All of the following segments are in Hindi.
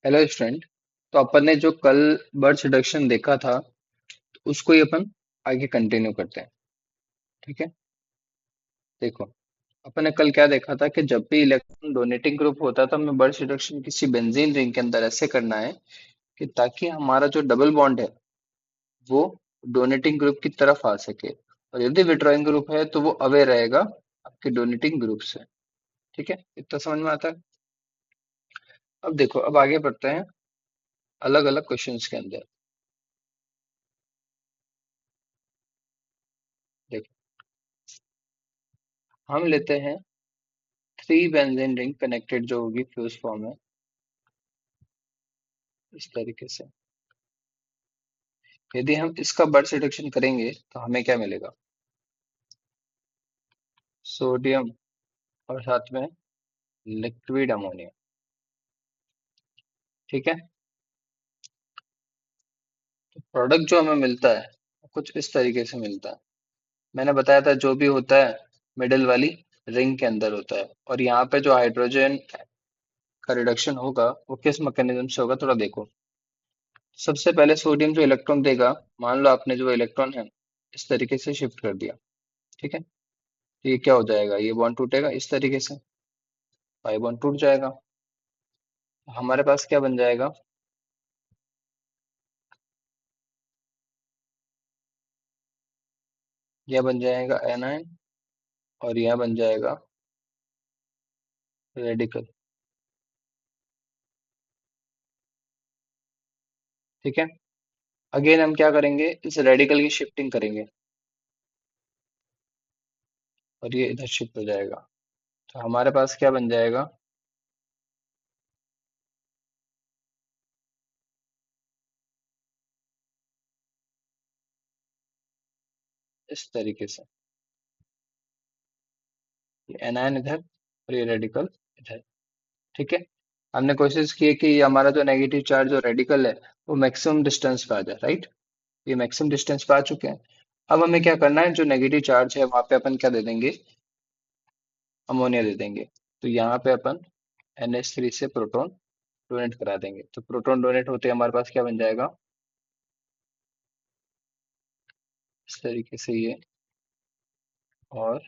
Hello student. तो अपन ने जो कल बर्थ रिडक्शन देखा था उसको ही अपन आगे कंटिन्यू करते हैं। ठीक है। देखो, अपन ने कल क्या देखा था कि जब भी इलेक्ट्रॉन डोनेटिंग ग्रुप होता है तो हमें बर्थ रिडक्शन किसी बेंजीन रिंग के अंदर ऐसे करना है कि ताकि हमारा जो डबल बॉन्ड है वो डोनेटिंग ग्रुप की तरफ आ सके, और यदि विड्रॉइंग ग्रुप है तो वो अवे रहेगा आपके डोनेटिंग ग्रुप से। ठीक है, इतना समझ में आता है। अब देखो, अब आगे बढ़ते हैं अलग अलग क्वेश्चंस के अंदर। देखो, हम लेते हैं थ्री बेंजीन रिंग कनेक्टेड जो होगी फ्यूज फॉर्म में, इस तरीके से। यदि हम इसका बर्ड रिडक्शन करेंगे तो हमें क्या मिलेगा? सोडियम और साथ में लिक्विड अमोनिया। ठीक है। तो प्रोडक्ट जो हमें मिलता है वो कुछ इस तरीके से मिलता है। मैंने बताया था जो भी होता है मिडिल वाली रिंग के अंदर होता है, और यहाँ पे जो हाइड्रोजन का रिडक्शन होगा वो किस मैकेनिज्म से होगा, थोड़ा देखो। सबसे पहले सोडियम जो इलेक्ट्रॉन देगा, मान लो आपने जो इलेक्ट्रॉन है इस तरीके से शिफ्ट कर दिया। ठीक है। तो ये क्या हो जाएगा, ये बॉन्ड टूटेगा इस तरीके से, पाई बॉन्ड टूट जाएगा। हमारे पास क्या बन जाएगा? यह बन जाएगा एनायन, और यह बन जाएगा रेडिकल। ठीक है। अगेन हम क्या करेंगे, इस रेडिकल की शिफ्टिंग करेंगे और ये इधर शिफ्ट हो जाएगा। तो हमारे पास क्या बन जाएगा? इस तरीके से, ये एनायन इधर और ये रेडिकल इधर। ठीक है। हमने कोशिश की है कि ये हमारा जो नेगेटिव चार्ज जो रेडिकल है वो मैक्सिमम डिस्टेंस पे आ जाए, राइट। ये मैक्सिमम डिस्टेंस पे आ चुके हैं। अब हमें क्या करना है, जो नेगेटिव चार्ज है वहां पे अपन क्या दे देंगे? अमोनिया दे देंगे। तो यहाँ पे अपन NH3 से प्रोटॉन डोनेट करा देंगे, तो प्रोटॉन डोनेट होते ही हमारे पास क्या बन जाएगा? इस तरीके से ये, और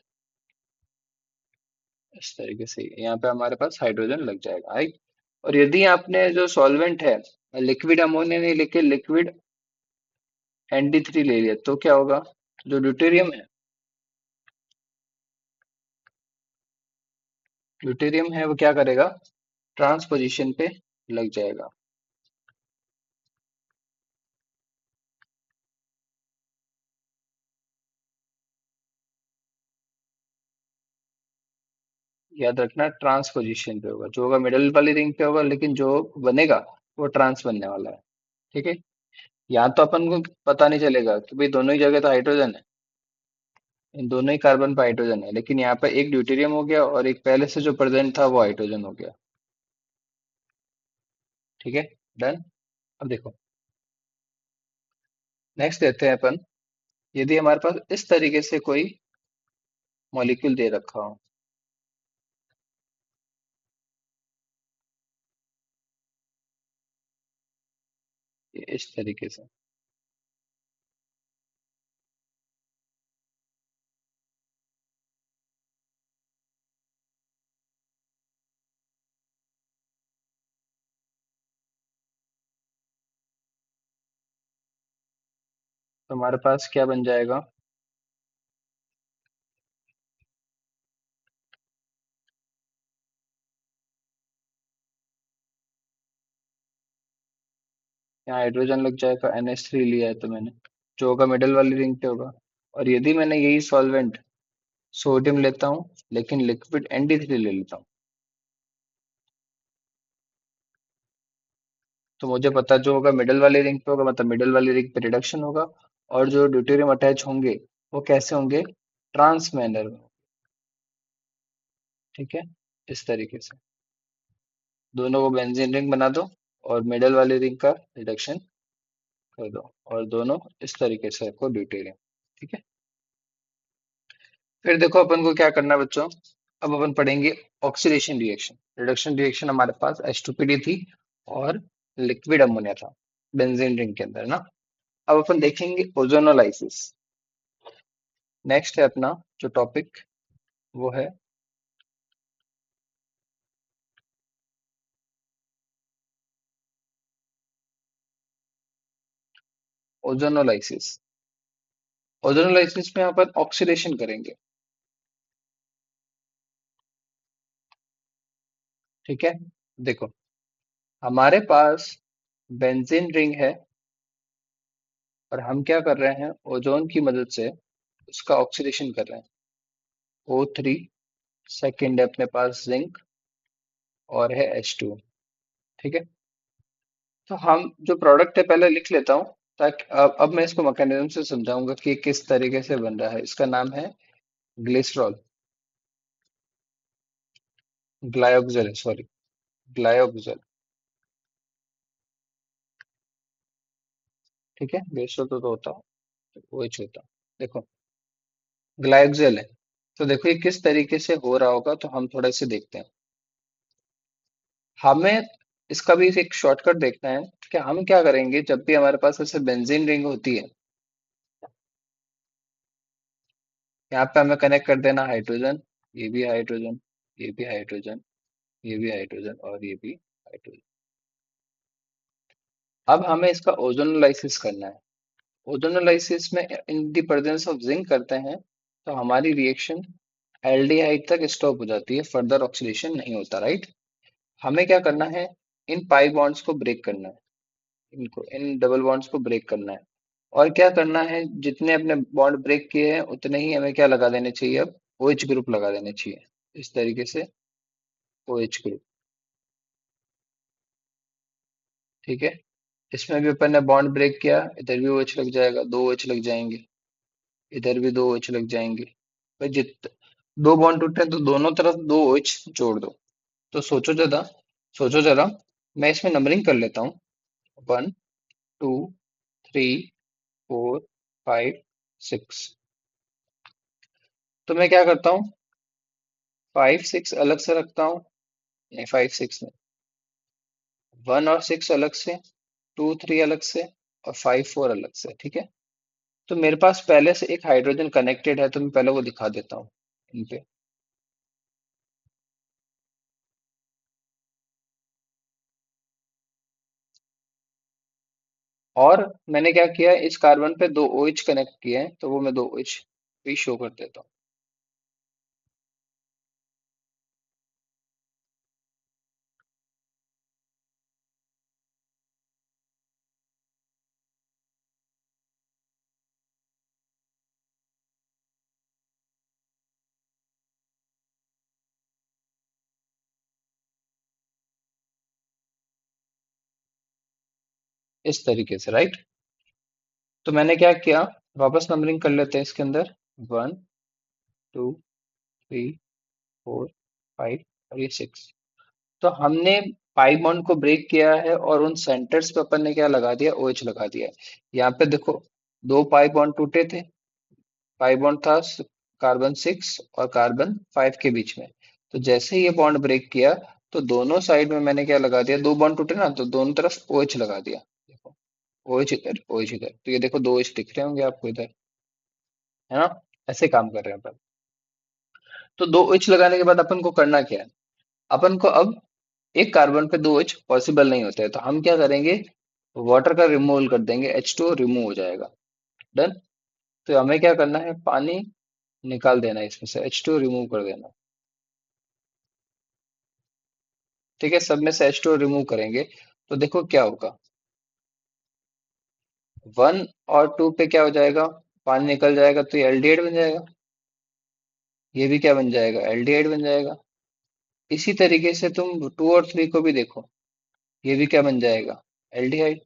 इस तरीके से ये। यहाँ पे हमारे पास हाइड्रोजन लग जाएगा, राइट। और यदि आपने जो सॉल्वेंट है लिक्विड अमोनिया नहीं लेके लिक्विड ND3 ले लिया तो क्या होगा? जो ड्यूटेरियम है, ड्यूटेरियम है वो क्या करेगा? ट्रांसपोजिशन पे लग जाएगा। याद रखना ट्रांसपोजिशन पे होगा, जो होगा मिडल वाली रिंग पे होगा, लेकिन जो बनेगा वो ट्रांस बनने वाला है। ठीक है। यहाँ तो अपन को पता नहीं चलेगा कि भाई दोनों ही जगह तो हाइड्रोजन है, इन दोनों ही कार्बन पे हाइड्रोजन है, लेकिन यहाँ पे एक ड्यूटेरियम हो गया और एक पहले से जो प्रेजेंट था वो हाइड्रोजन हो गया। ठीक है। डन। अब देखो, नेक्स्ट देते हैं अपन। यदि हमारे पास इस तरीके से कोई मॉलिक्यूल दे रखा हो, ये इस तरीके से, तो हमारे पास क्या बन जाएगा? यहाँ हाइड्रोजन लग जाएगा, NH3 लिया है तो मैंने, जो होगा मिडल वाली रिंग पे होगा। और यदि मैंने यही सॉल्वेंट सोडियम लेता हूँ लेकिन लिक्विड ND3 ले लेता हूँ, तो मुझे पता जो होगा मिडल वाली रिंग पे होगा, मतलब मिडल वाली रिंग पे रिडक्शन होगा। और जो ड्यूटेरियम अटैच होंगे वो कैसे होंगे? ट्रांस मैनर में। ठीक है। इस तरीके से दोनों को बेंजीन रिंग बना दो और मिडल वाली रिंग का रिडक्शन कर दो, और दोनों इस तरीके से रखो ड्यूटेरियम। ठीक है। फिर देखो अपन को क्या करना है बच्चों। अब अपन पढ़ेंगे ऑक्सीडेशन रिएक्शन। रिडक्शन रिएक्शन हमारे पास H2PD थी, और लिक्विड अमोनिया था बेंजीन रिंग के अंदर ना। अब अपन देखेंगे ओजोनोलाइसिस। नेक्स्ट है अपना जो टॉपिक, वो है ओजोनोलाइसिस। ओजोनोलाइसिस में अपन ऑक्सीडेशन करेंगे। ठीक है, देखो हमारे पास बेंजीन रिंग है और हम क्या कर रहे हैं, ओजोन की मदद से उसका ऑक्सीडेशन कर रहे हैं। O3, सेकंड है अपने पास जिंक, और है H2। ठीक है, तो हम जो प्रोडक्ट है पहले लिख लेता हूँ, ताकि अब मैं इसको मैकेनिज्म से समझाऊंगा कि किस तरीके से बन रहा है। इसका नाम है ग्लिसरॉल, ग्लायोक्सिल सॉरी, ग्लायोक्सिल। ठीक है, ग्लिसरॉल तो होता है, वो OH होता है। देखो ग्लायोक्सिल है, तो देखो ये किस तरीके से हो रहा होगा, तो हम थोड़ा इसे देखते हैं। हमें इसका भी एक शॉर्टकट देखना है कि हम क्या करेंगे जब भी हमारे पास ऐसे बेंजीन रिंग होती है। यहाँ पे हमें कनेक्ट कर देना हाइड्रोजन, ये भी हाइड्रोजन, ये भी हाइड्रोजन, ये भी हाइड्रोजन और ये भी हाइड्रोजन। अब हमें इसका ओजोनोलाइसिस करना है। ओजोनोलाइसिस में in the presence of zinc करते हैं तो हमारी रिएक्शन एल्डिहाइड तक स्टॉप हो जाती है, फर्दर ऑक्सीडेशन नहीं होता, राइट। हमें क्या करना है, इन पाई बॉन्ड्स को ब्रेक करना है, इनको इन डबल बॉन्ड्स को ब्रेक करना है। और क्या करना है, जितने अपने बॉन्ड ब्रेक किए हैं उतने ही हमें क्या लगा देने चाहिए, अब OH ग्रुप लगा देने चाहिए, इस तरीके से OH ग्रुप। ठीक है, इसमें भी अपन ने बॉन्ड ब्रेक किया, इधर भी OH लग जाएगा, दो OH लग जाएंगे, इधर भी दो OH लग जाएंगे। भाई दो बॉन्ड टूटे हैं तो दोनों तरफ दो OH जोड़ दो। तो सोचो जरा, मैं इसमें नंबरिंग कर लेता हूँ। 1 2 3 4 5 6। तो मैं क्या करता हूँ, 5 6 अलग से रखता हूँ, नहीं 5 6 नहीं, 1 और 6 अलग से, 2 3 अलग से, और 5 4 अलग से। ठीक है, तो मेरे पास पहले से एक हाइड्रोजन कनेक्टेड है, तो मैं पहले वो दिखा देता हूँ इन पे। और मैंने क्या किया, इस कार्बन पे दो OH कनेक्ट किए हैं, तो वो मैं दो OH भी शो कर देता हूँ। इस तरीके से, राइट। तो मैंने क्या किया, वापस नंबरिंग कर लेते हैं इसके अंदर। 1 2 3 4 5 और ये 6। तो हमने पाई बॉन्ड को ब्रेक किया है और उन सेंटर्स पे अपन ने क्या लगा दिया, OH लगा दिया है। यहाँ पे देखो दो पाई बॉन्ड टूटे थे, पाई बॉन्ड था कार्बन 6 और कार्बन 5 के बीच में। तो जैसे ही ये बॉन्ड ब्रेक किया, तो दोनों साइड में मैंने क्या लगा दिया, दो बॉन्ड टूटे ना, तो दोनों तरफ OH लगा दिया। देखो OH इधर, OH इधर, तो ये देखो दो OH दिख रहे होंगे आपको इधर, है ना। ऐसे काम कर रहे हैं अपन। तो दो OH लगाने के बाद अपन को करना क्या है, अपन को अब एक कार्बन पे दो OH पॉसिबल नहीं होते हैं, तो हम क्या करेंगे, वाटर का रिमूवल कर देंगे, H2O रिमूव हो जाएगा। डन। तो हमें क्या करना है, पानी निकाल देना है इसमें से, H2O रिमूव कर देना। ठीक है, सब में से H2O रिमूव करेंगे, तो देखो क्या होगा, 1 और 2 पे क्या हो जाएगा, पानी निकल जाएगा, तो ये एल्डिहाइड बन जाएगा। ये भी क्या बन जाएगा, एल्डिहाइड बन जाएगा। इसी तरीके से तुम 2 और 3 को भी देखो, ये भी क्या बन जाएगा, एल्डिहाइड।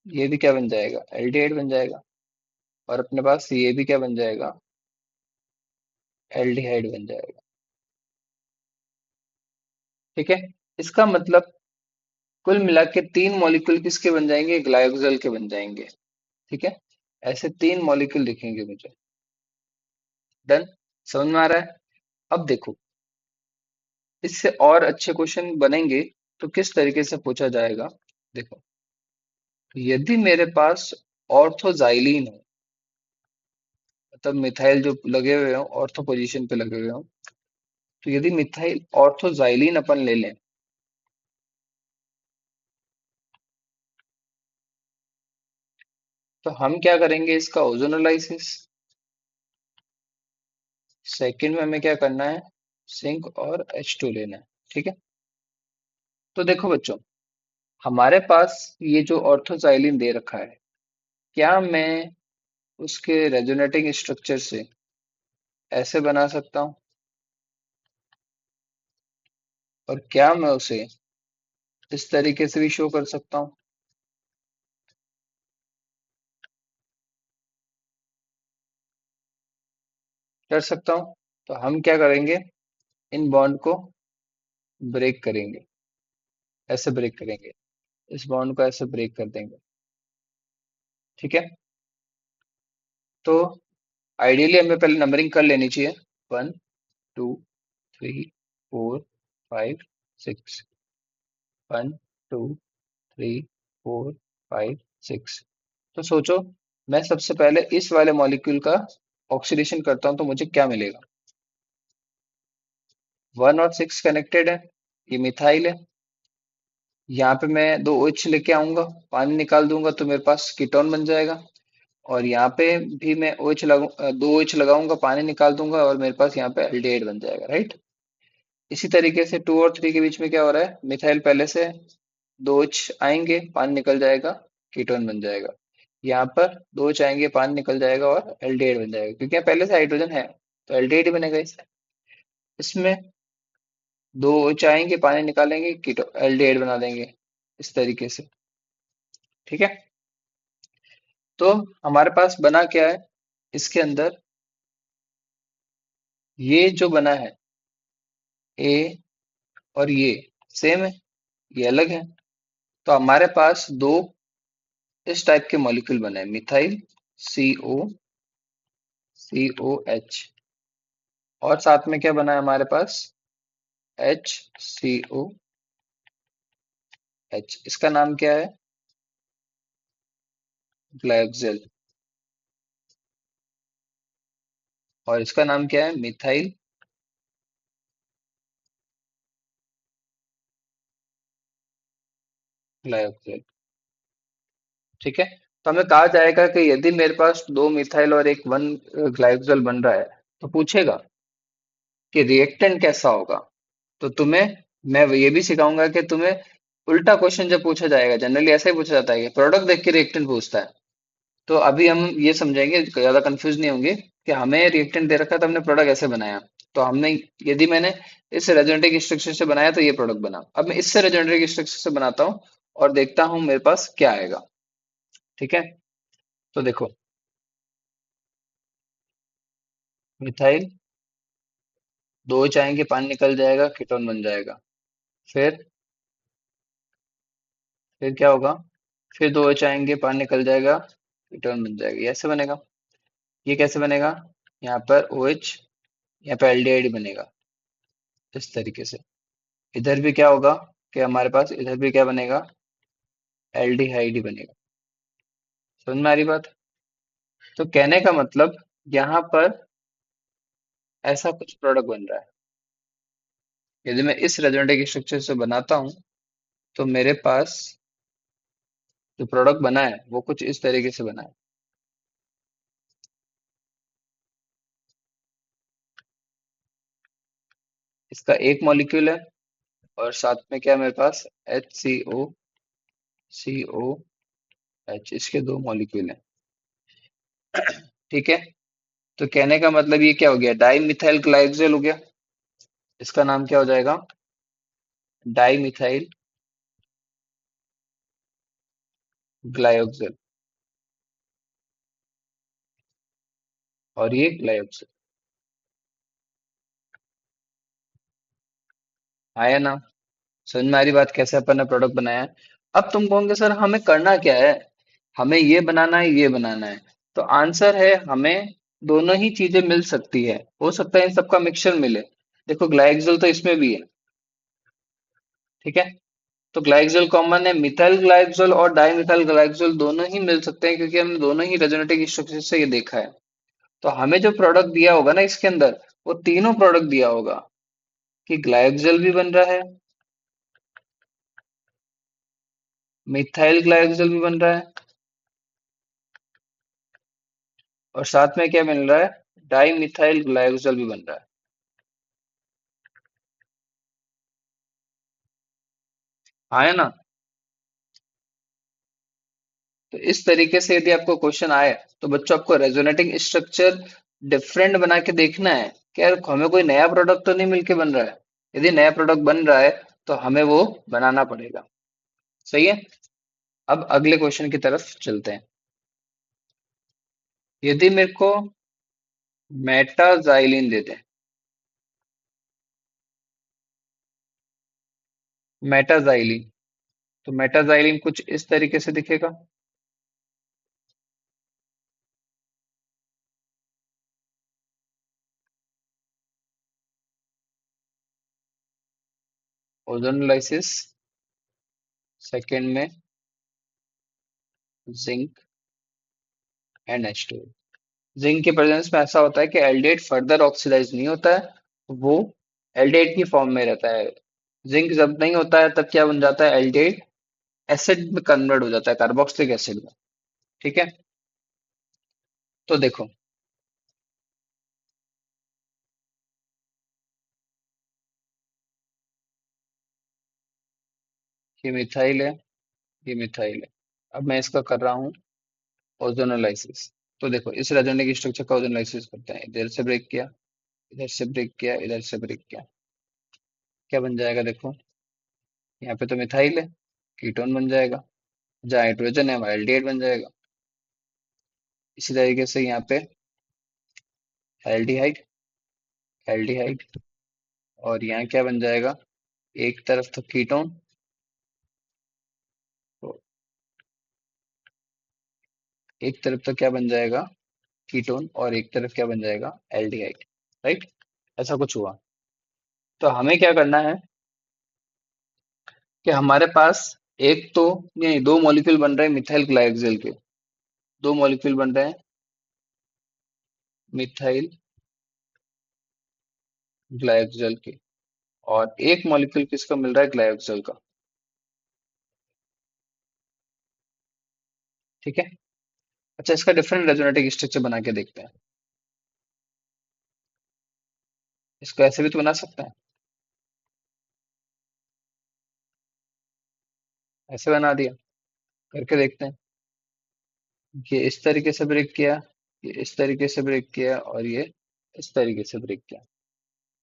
ये भी क्या बन जाएगा, एल्डिहाइड बन जाएगा। और अपने पास ये भी क्या बन जाएगा, एल्डिहाइड बन जाएगा। ठीक है, इसका मतलब कुल मिला के तीन मॉलिक्यूल किसके बन जाएंगे, ग्लाइकोजल के बन जाएंगे। ठीक है, ऐसे तीन मॉलिक्यूल दिखेंगे मुझे। डन, समझ में आ रहा है। अब देखो, इससे और अच्छे क्वेश्चन बनेंगे। तो किस तरीके से पूछा जाएगा? देखो, यदि मेरे पास ऑर्थोजाइलीन हो, मतलब मिथाइल जो लगे हुए हो ऑर्थो पोजीशन पे लगे हुए हो, तो यदि मिथाइल ऑर्थोजाइलीन अपन ले लें, तो हम क्या करेंगे इसका ओजोनोलाइसिस। सेकंड में हमें क्या करना है, सिंक और H2 लेना है। ठीक है, तो देखो बच्चों, हमारे पास ये जो ऑर्थोजाइलिन दे रखा है, क्या मैं उसके रेजोनेटिंग स्ट्रक्चर से ऐसे बना सकता हूँ, और क्या मैं उसे इस तरीके से भी शो कर सकता हूँ? कर सकता हूँ। तो हम क्या करेंगे, इन बॉन्ड को ब्रेक करेंगे, ऐसे ब्रेक करेंगे, इस बॉन्ड को ऐसे ब्रेक कर देंगे। ठीक है, तो आइडियली हमें पहले नंबरिंग कर लेनी चाहिए, 1 2 3 4 5 6, 1 2 3 4 5 6। तो सोचो, मैं सबसे पहले इस वाले मॉलिक्यूल का ऑक्सीडेशन करता हूं तो मुझे क्या मिलेगा? 1 और 6 कनेक्टेड है, ये मिथाइल है। यहाँ पे मैं दो OH लेके आऊंगा, पानी निकाल दूंगा तो मेरे पास कीटोन बन जाएगा। और यहाँ पे भी मैं दो OH लगाऊंगा, पानी निकाल दूंगा और मेरे पास यहाँ पे एल्डिहाइड बन जाएगा, राइट। इसी तरीके से 2 और 3 के बीच में क्या हो रहा है, मिथाइल पहले से, दो OH आएंगे, पानी निकल जाएगा, कीटोन बन जाएगा। यहाँ पर दो OH आएंगे, पानी निकल जाएगा और एल्डिहाइड बन जाएगा, क्योंकि यहाँ पहले से हाइड्रोजन है, तो एल्डिहाइड ही बनेगा इससे। इसमें दो OH आएंगे, पानी निकालेंगे, कीटो एल्डिहाइड बना देंगे, इस तरीके से। ठीक है, तो हमारे पास बना क्या है इसके अंदर, ये जो बना है ए और ये सेम है, ये अलग है। तो हमारे पास दो इस टाइप के मॉलिक्यूल बने हैं, मिथाइल COCOH, और साथ में क्या बना है हमारे पास, HCOH। इसका नाम क्या है, ग्लाइकोजेल। और इसका नाम क्या है, मिथाइल ग्लाइकोजेल। ठीक है, तो हमें कहा जाएगा कि यदि मेरे पास दो मिथाइल और एक वन ग्लाइकोजेल बन रहा है, तो पूछेगा कि रिएक्टेंट कैसा होगा। तो तुम्हें मैं ये भी सिखाऊंगा कि तुम्हें उल्टा क्वेश्चन जब पूछा जाएगा, जनरली ऐसा ही पूछा जाता है कि प्रोडक्ट देख के रिएक्टेंट पूछता है, तो अभी हम ये समझेंगे, ज्यादा कंफ्यूज नहीं होंगे, कि हमें रिएक्टेंट दे रखा था, हमने प्रोडक्ट ऐसे बनाया। तो हमने, यदि मैंने इस रेजोनेटिंग स्ट्रक्चर से बनाया तो ये प्रोडक्ट बना, अब मैं इससे रेजोनेटिंग स्ट्रक्चर से बनाता हूँ और देखता हूँ मेरे पास क्या आएगा। ठीक है, तो देखो, मिथाइल, दो चाहेंगे, पानी निकल जाएगा, कीटोन बन जाएगा। फिर फिर क्या होगा, फिर दो चाहेंगे, पानी निकल जाएगा, कीटोन बन जाएगा, ये ऐसे बनेगा। ये कैसे बनेगा, यहाँ पर OH, यहाँ पे एल्डिहाइड बनेगा, इस तरीके से। इधर भी क्या होगा, कि हमारे पास इधर भी क्या बनेगा, एल्डिहाइड ही बनेगा। समझ में आ रही बात? तो कहने का मतलब, यहाँ पर ऐसा कुछ प्रोडक्ट बन रहा है। यदि मैं इस रेजोनेटिव स्ट्रक्चर से बनाता हूँ, तो मेरे पास जो प्रोडक्ट बना है वो कुछ इस तरीके से बना है। इसका एक मॉलिक्यूल है, और साथ में क्या है मेरे पास, HCOCOH, इसके दो मॉलिक्यूल हैं। ठीक है, तो कहने का मतलब ये क्या हो गया, डाई मिथाइल ग्लाइकोजेल हो गया। इसका नाम क्या हो जाएगा, डाई मिथाइल ग्लाइकोजेल। और ये ग्लाइकोजेल आया ना? समझ में आ रही बात, कैसे अपन ने प्रोडक्ट बनाया है? अब तुम कहोगे सर हमें करना क्या है, हमें ये बनाना है, ये बनाना है। तो आंसर है, हमें दोनों ही चीजें मिल सकती है, हो सकता है इन सबका मिक्सचर मिले। देखो, ग्लाइकोजेल तो इसमें भी है। ठीक है, तो ग्लाइकोजल कॉमन है, मिथाइल ग्लाइकोजल और डाइमिथाइल ग्लाइकोजल दोनों ही मिल सकते हैं क्योंकि हमने दोनों ही रेजोनेटिव स्ट्रक्चर से ये देखा है। तो हमें जो प्रोडक्ट दिया होगा ना इसके अंदर, वो तीनों प्रोडक्ट दिया होगा कि ग्लाइकोजल भी बन रहा है, मिथाइल ग्लाइकोजल भी बन रहा है, और साथ में क्या मिल रहा है, डाइमिथाइल ग्लाइकोजल भी बन रहा है। हाँ है ना। तो इस तरीके से यदि आपको क्वेश्चन आए तो बच्चों आपको रेजोनेटिंग स्ट्रक्चर डिफरेंट बना के देखना है कि यार हमें कोई नया प्रोडक्ट तो नहीं मिलके बन रहा है। यदि नया प्रोडक्ट बन रहा है तो हमें वो बनाना पड़ेगा। सही है। अब अगले क्वेश्चन की तरफ चलते हैं। यदि मेरे को मेटाजाइलिन दे दें, मेटाजाइलिन, तो मेटाजाइलिन कुछ इस तरीके से दिखेगा। ओजोनोलाइसिस, सेकंड में जिंक एंड H2। जिंक के प्रेजेंस में ऐसा होता है कि एल्डेट फर्दर ऑक्सीडाइज नहीं होता है, वो एल्डेट की फॉर्म में रहता है। जिंक जब नहीं होता है तब क्या बन जाता है, एल्डेट एसिड में कन्वर्ट हो जाता है, कार्बोक्सिलिक एसिड में। ठीक है। तो देखो, ये मिथाइल है, ये मिथाइल है। अब मैं इसका कर रहा हूँ ओजोनोलाइसिस। तो देखो इस रेजोनेटिव स्ट्रक्चर का ओजोनोलाइसिस करते हैं, इधर से ब्रेक किया, इधर से ब्रेक किया, इधर से ब्रेक किया, क्या बन जाएगा देखो, यहाँ पे तो मिथाइल है, कीटोन बन जाएगा, जहाँ हाइड्रोजन है वहाँ एल्डिहाइड बन जाएगा। इसी तरीके से यहाँ पे एल्डिहाइड, एल्डिहाइड, और यहाँ क्या बन जाएगा, एक तरफ तो कीटोन, तो एक तरफ तो क्या बन जाएगा, कीटोन, और एक तरफ क्या बन जाएगा, एल्डिहाइड। राइट। ऐसा कुछ हुआ। तो हमें क्या करना है कि हमारे पास एक तो, नहीं, दो मॉलिक्यूल बन रहे हैं मिथाइल ग्लाइकोजेल के, दो मॉलिक्यूल बन रहे हैं मिथाइल ग्लाइकोजेल के, और एक मॉलिक्यूल किसका मिल रहा है, ग्लाइकोजेल का। ठीक है। अच्छा, इसका डिफरेंट रेजोनेटिव स्ट्रक्चर बना के देखते हैं। इसको ऐसे भी तो बना सकते हैं, ऐसे बना दिया, करके देखते हैं। ये इस तरीके से ब्रेक किया, ये इस तरीके से ब्रेक किया, और ये इस तरीके से ब्रेक किया।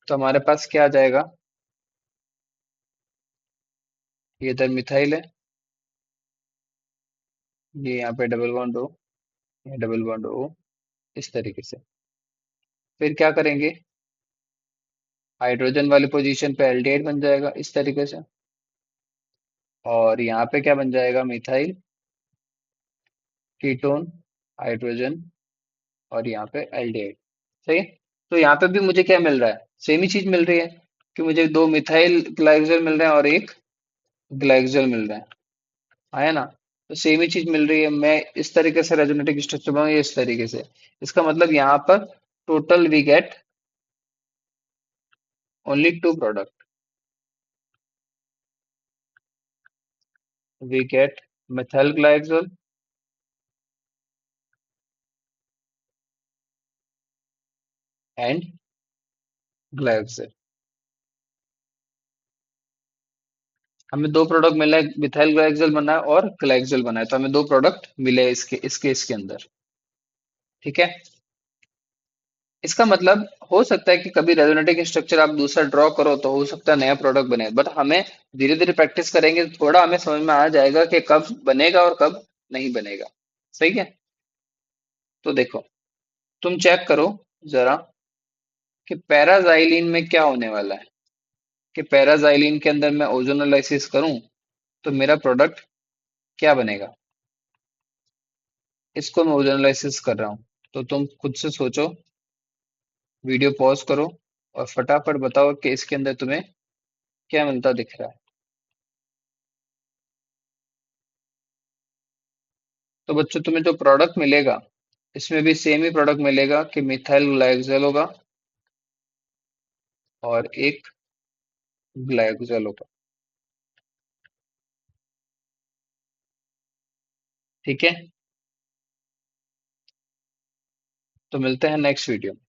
तो हमारे पास क्या आ जाएगा, ये इधर मिथाइल है, ये यहाँ पे डबल बॉन्ड O, ये डबल बॉन्ड O, इस तरीके से। फिर क्या करेंगे, हाइड्रोजन वाली पोजीशन पे एल्डिहाइड बन जाएगा इस तरीके से, और यहाँ पे क्या बन जाएगा, मिथाइल, कीटोन, हाइड्रोजन, और यहाँ पे एल्डिहाइड। सही है। तो यहाँ पे भी मुझे क्या मिल रहा है, सेम ही चीज मिल रही है कि मुझे दो मिथाइल ग्लाइकोजल मिल रहे हैं और एक ग्लाइकोजल मिल रहा है। है ना। तो सेम ही चीज मिल रही है, मैं इस तरीके से रेजोनेटिव स्ट्रक्चर बनाऊंगा, इस तरीके से। इसका मतलब यहाँ पर total we get only two product, we get methyl glycol and ग्लाइकोजेल। हमें दो प्रोडक्ट मिला है, मिथाइल ग्लाइकोजेल बना है और ग्लाइकोजेल बना है, तो हमें दो प्रोडक्ट मिले इसके इसके अंदर। ठीक है। इसका मतलब हो सकता है कि कभी रेजोनेटिव स्ट्रक्चर आप दूसरा ड्रॉ करो तो हो सकता है नया प्रोडक्ट बने, बट हमें धीरे धीरे प्रैक्टिस करेंगे तो थोड़ा हमें समझ में आ जाएगा कि कब बनेगा और कब नहीं बनेगा। सही है। तो देखो, तुम चेक करो जरा कि पैराजाइलिन में क्या होने वाला है, कि पैराजाइलिन के अंदर मैं ओजोनोलाइसिस करूं तो मेरा प्रोडक्ट क्या बनेगा। इसको मैं ओजोनोलाइसिस कर रहा हूं, तो तुम खुद से सोचो, वीडियो पॉज करो और फटाफट बताओ कि इसके अंदर तुम्हें क्या मिलता दिख रहा है। तो बच्चों तुम्हें जो प्रोडक्ट मिलेगा इसमें भी सेम ही प्रोडक्ट मिलेगा कि मिथाइल ग्लाइकोजेल होगा और एक ग्लाइकोजेल होगा। ठीक है, तो मिलते हैं नेक्स्ट वीडियो में।